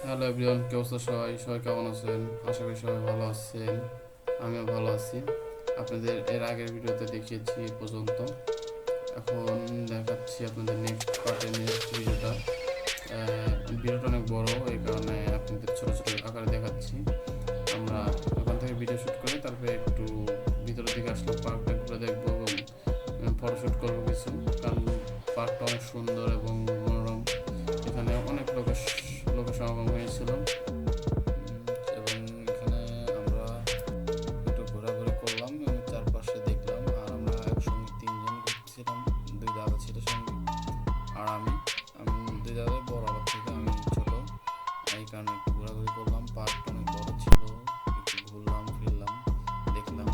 Hello everyone, কে অবস্থা? সবাই সবাই কেমন আছেন? আশা করি সবাই ভালো আছেন। আমিও ভালো আছি। আপনাদের এর আগের ভিডিওতে দেখিয়েছি এ পর্যন্ত। এখন দেখাচ্ছি আপনাদের নেক্সট পার্টের নেক্সট ভিডিওটা। ভিডিওটা অনেক বড়, এই কারণে আপনাদের ছোটো ছোটো আকারে দেখাচ্ছি। আমরা ওখান থেকে ভিডিও শ্যুট করে তারপরে একটু ভিতরের দিকে আসলাম, পার্কটা ঘুরে দেখবো এবং ফটোশ্যুট করবো কিছু, কারণ পার্কটা অনেক সুন্দর এবং মনোরম। এখানে অনেক লোকের সমাগম হয়েছিল এবং এখানে আমরা একটু ঘোরাঘুরি করলাম এবং চারপাশে দেখলাম। আর আমরা একসঙ্গে তিনজন ঘুরছিলাম, দুই দাদা ছিল সঙ্গে আর আমি দুই দাদাই বড়, আবার থেকে আমি ছোট, এই কারণে একটু ঘোরাঘুরি করলাম। পার্কটা অনেক বড় ছিল, একটু ঘুরলাম ফিরলাম, দেখলাম,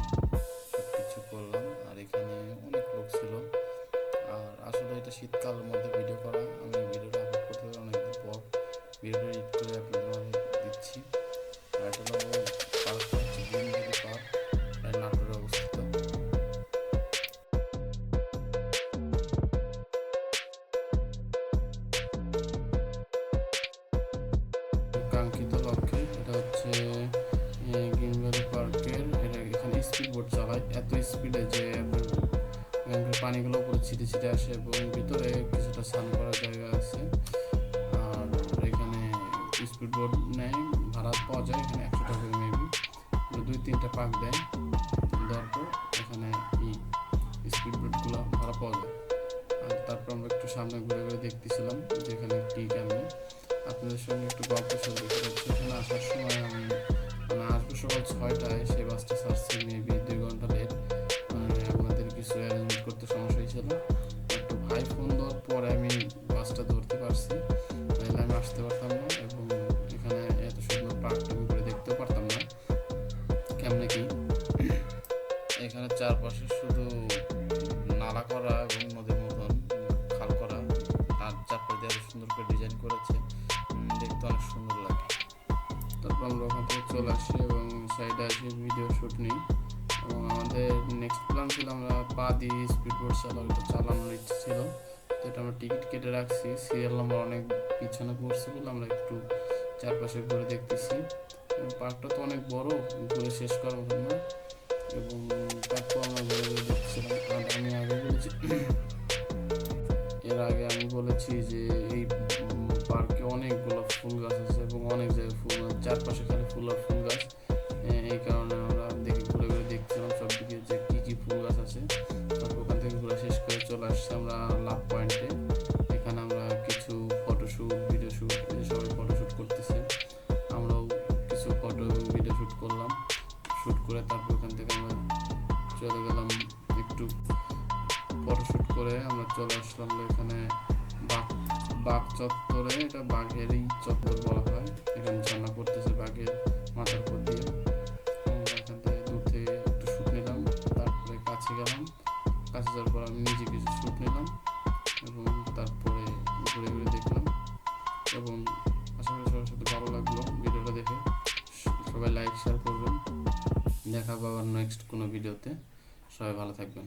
সব কিছু করলাম। আর এখানে অনেক লোক ছিল। আর আসলে এটা শীতকালের মধ্যে ভিডিও করা, আমি ভিডিওটা আপলোড করতে হবে অনেকদিন পর, ভিডিও এডিট করে আপনাদের মাঝে দিচ্ছি। আর এটা হলো পার্কটা হচ্ছে গ্রিন ভ্যালি পার্ক, নাটোরে অবস্থিত। কাঙ্ক্ষিত লক্ষ্যে এটা হচ্ছে গ্রিন ভ্যালি পার্কের, এটা এখানে স্পিড বোট চালায় এত স্পিডে যে পানিগুলো উপরে ছিটে ছিটে আসে এবং ভিতরে কিছুটা স্নান করার জায়গা আছে। আর এখানে স্পিড বোট নেয়, ভাড়া পাওয়া যায় এখানে 100 টাকা মেবি, 2-3টা পাক দেয়, দেওয়ার পর এখানে স্পিড বোটগুলো ভাড়া পাওয়া যায়। আর তারপর আমরা একটু সামনে ঘুরে ঘুরে দেখতেছিলাম যে এখানে কী কেমন, আপনাদের সঙ্গে একটু গল্প সল্প করছি। এখানে আসার সময় আমি আসবো সকাল 6টায়, সেই বাসটা ছাড়ছি মেবি 2 ঘন্টা লেট, আমাদের কিছু অ্যারেঞ্জমেন্ট করতে সমস্যা হয়েছিল। একটু ভাই ফোন দেওয়ার পরে আমি বাসটা ধরতে পারছি, তাহলে আমি আসতে পারতাম না এবং এখানে এত সুন্দর পার্কটা ঘুরে দেখতেও পারতাম না কেমনে কি। এখানে চারপাশে শুধু নালা করা এবং নদীর মতন খাল করা, আর চারপাশে দিয়ে সুন্দর করে ডিজাইন করেছে, দেখতে অনেক সুন্দর লাগে। তারপর আমরা ওখান থেকে চলে আসি এবং সাইডে আসি ভিডিও শ্যুট নিই। এবং আমাদের নেক্সট প্ল্যান ছিল আমরা পা দিয়ে স্পিড বোট চালানোর ইচ্ছে ছিল, তো এটা আমরা টিকিট কেটে রাখছি। সিরিয়াল নাম্বার অনেক পিছনে পড়ছে বলে আমরা একটু চারপাশে ঘুরে দেখতেছি। পার্কটা তো অনেক বড়, ঘুরে শেষ করার মতো না, এবং তারপর আমরা ঘুরে ঘুরে দেখছিলাম। আর আমি আগে বলেছি, এর আগে আমি বলেছি যে এই পার্কে অনেকগুলো ফুল গাছ আছে এবং অনেক জায়গায় ফুল, চারপাশে খালি ফুল আর ফুল গাছ। এই কারণে আমরা ঘুরে ঘুরে দেখছিলাম সব দিকে যে কী কী ফুল গাছ আছে। তারপর ওখান থেকে ঘুরে শেষ করে চলে আসছি আমরা লাভ পয়েন্টে। এখানে আমরা কিছু ফটোশ্যুট ভিডিও শ্যুট, সবাই ফটোশ্যুট করতেছে, আমরাও কিছু ফটো এবং ভিডিও শ্যুট করলাম। শ্যুট করে তারপর ওখান থেকে আমরা চলে গেলাম, একটু ফটোশ্যুট করে আমরা চলে আসলাম এখানে বাঘ চত্বরে। এটা বাঘেরই চত্বর বলা হয়, এখানে ঝর্ণা পড়তেছে বাঘের মাথার উপর দিয়ে। আমরা এখান থেকে দূর থেকে একটু শ্যুট নিলাম, তারপরে কাছে গেলাম, কাছে যাওয়ার পর আমি নিজে কিছু শ্যুট নিলাম এবং তারপরে ঘুরে ঘুরে দেখলাম। এবং আশা করি সবার সাথে ভালো লাগলো ভিডিওটা দেখে। সবাই লাইক শেয়ার করবেন। দেখা পাবার নেক্সট কোনো ভিডিওতে। সবাই ভালো থাকবেন।